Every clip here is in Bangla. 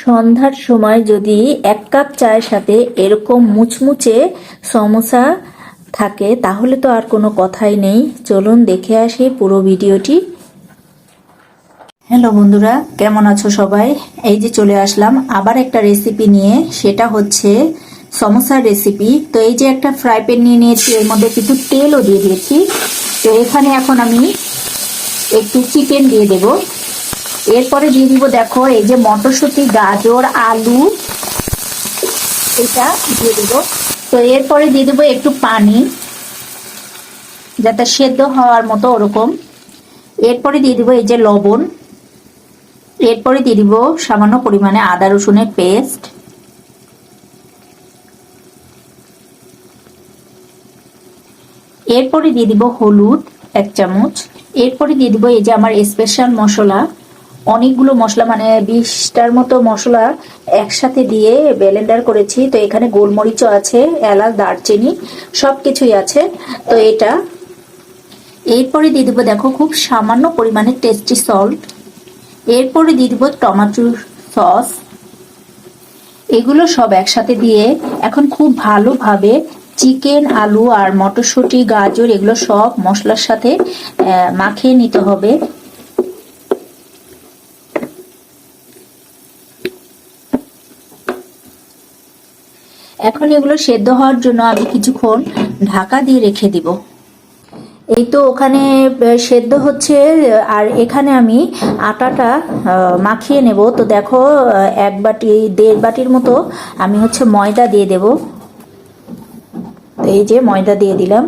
সন্ধ্যার সময় যদি 1 কাপ চায়ের সাথে এরকম মুচমুচে সমোসা থাকে তাহলে তো আর কোনো কথাই নেই। চলুন দেখে আসি পুরো ভিডিওটি। হ্যালো বন্ধুরা, কেমন আছো সবাই? এই যে চলে আসলাম আবার একটা রেসিপি নিয়ে, সেটা হচ্ছে সমোসার রেসিপি। তো এই যে একটা ফ্রাই প্যান নিয়ে নিয়েছি, এর মধ্যে কিছু তেলও দিয়ে দিয়েছি। তো এখানে এখন আমি একটু চিকেন দিয়ে দেব। এরপরে দিয়ে দিব, দেখো এই যে মটরশুঁটি, গাজর, আলু, এটা দিয়ে দেব। তো এরপরে দিয়ে দেবো একটু পানি, যাতে সেদ্ধ হওয়ার মতো ওরকম। এরপরে দিয়ে দিব এই যে লবণ। এরপরে দিয়ে দিব সামান্য পরিমাণে আদা রসুনের পেস্ট। এরপরে দিয়ে দিব হলুদ 1 চামচ। এরপরে দিয়ে দিব এই যে আমার স্পেশাল মশলা, অনেকগুলো মশলা, মানে 20টার মতো মশলা একসাথে দিয়ে ব্লেন্ডার করেছি। তো এখানে গোলমরিচও আছে, এলাচ, দারচিনি সবকিছুই আছে। তো এটা এরপরে দিয়ে দিব, দেখো খুব সামান্য পরিমাণে টেস্টি সল্ট। এরপরে দিয়ে দিব টমেটো সস। এগুলো সব একসাথে দিয়ে এখন খুব ভালোভাবে চিকেন, আলু আর মটরশুঁটি, গাজর এগুলো সব মশলার সাথে মাখিয়ে নিতে হবে। এখন এগুলো সেদ্ধ হওয়ার জন্য আমি কিছুক্ষণ ঢাকা দিয়ে রেখে দিব। এই তো ওখানে সেদ্ধ হচ্ছে, আর এখানে আমি আটাটা মাখিয়ে নেব। তো দেখো 1 বাটি 1.5 বাটির মতো আমি হচ্ছে ময়দা দিয়ে দেব। এই যে ময়দা দিয়ে দিলাম।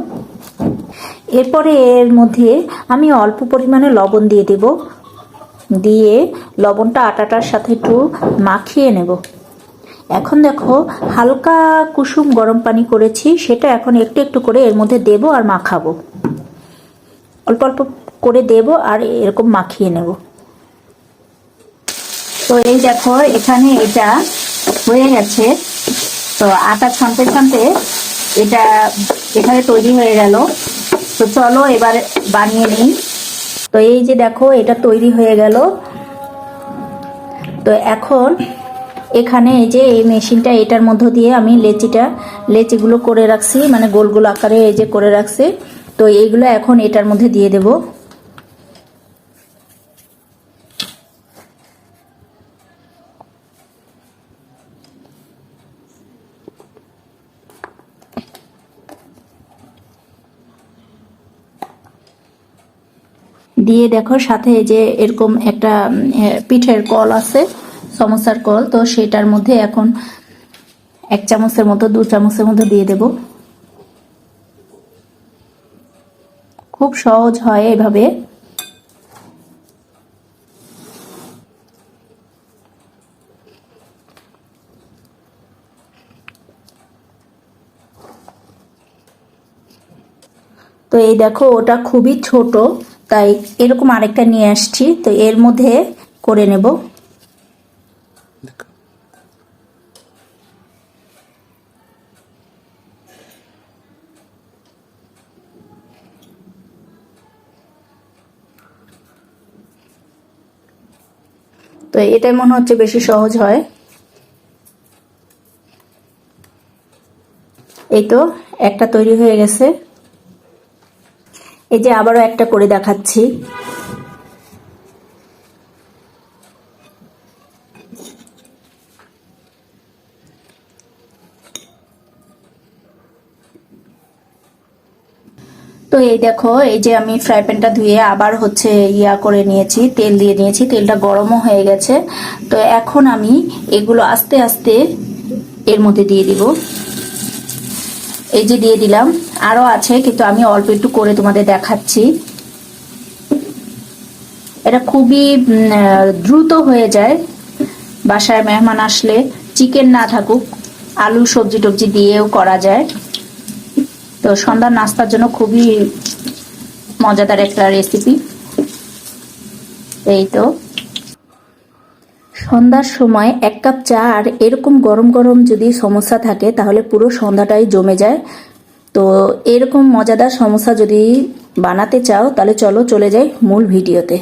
এরপরে এর মধ্যে আমি অল্প পরিমাণে লবণ দিয়ে দেব, দিয়ে লবণটা আটাটার সাথে একটু মাখিয়ে নেব। এখন দেখো হালকা কুসুম গরম পানি করেছি, সেটা এখন একটু একটু করে এর মধ্যে দেব আর মাখাবো। অল্প অল্প করে দেব আর এরকম মাখিয়ে নেব। তো এই দেখো এখানে এটা হয়ে গেছে। তো আটা ছানতে ছানতে এটা এখানে তৈরি হয়ে গেল। তো চলো এবার বানিয়ে নিই। তো এই যে দেখো এটা তৈরি হয়ে গেল। তো এখন এখানে এই যে এই মেশিনটা, এটার মধ্য দিয়ে আমি লেচিগুলো করে রাখছি, মানে গোল গোল আকারে এই যে করে রাখছি। তো এইগুলো এখন এটার মধ্যে দিয়ে দেব। দিয়ে দেখো সাথে যে এরকম একটা পিঠের কল আছে, সমোসার কল, তো সেটার মধ্যে এখন 1 চামচের মতো 2 চামচের মতো দিয়ে দেব। খুব সহজ হয় এভাবে। তো এই দেখো ওটা খুবই ছোট, তাই এরকম আরেকটা নিয়ে আসছি। তো এর মধ্যে করে নেব। তো এটাই মনে হচ্ছে বেশি সহজ হয়। এই তো একটা তৈরি হয়ে গেছে। এই যে আবারও একটা করে দেখাচ্ছি। তো এই দেখো এই যে আমি ফ্রাই প্যানটা ধুয়ে আবার হচ্ছে করে নিয়েছি, তেল দিয়ে নিয়েছি, তেলটা গরমও হয়ে গেছে। তো এখন আমি এগুলো আস্তে আস্তে এর মধ্যে দিয়ে দিব। এই যে দিয়ে দিলাম, আরো আছে কিন্তু আমি অল্প একটু করে তোমাদের দেখাচ্ছি। এটা খুবই দ্রুত হয়ে যায়। বাসায় মেহমান আসলে, চিকেন না থাকুক, আলু সবজি টবজি দিয়েও করা যায়। তো সন্ধ্যার নাস্তার জন্য খুবই মজাদার একটা রেসিপি। এই তো সন্ধ্যার সময় 1 কাপ চা আর এরকম গরম গরম যদি সমোসা থাকে তাহলে পুরো সন্ধ্যাটাই জমে যায়। তো এরকম মজাদার সমোসা যদি বানাতে চাও তাহলে চলো চলে যাই মূল ভিডিওতে।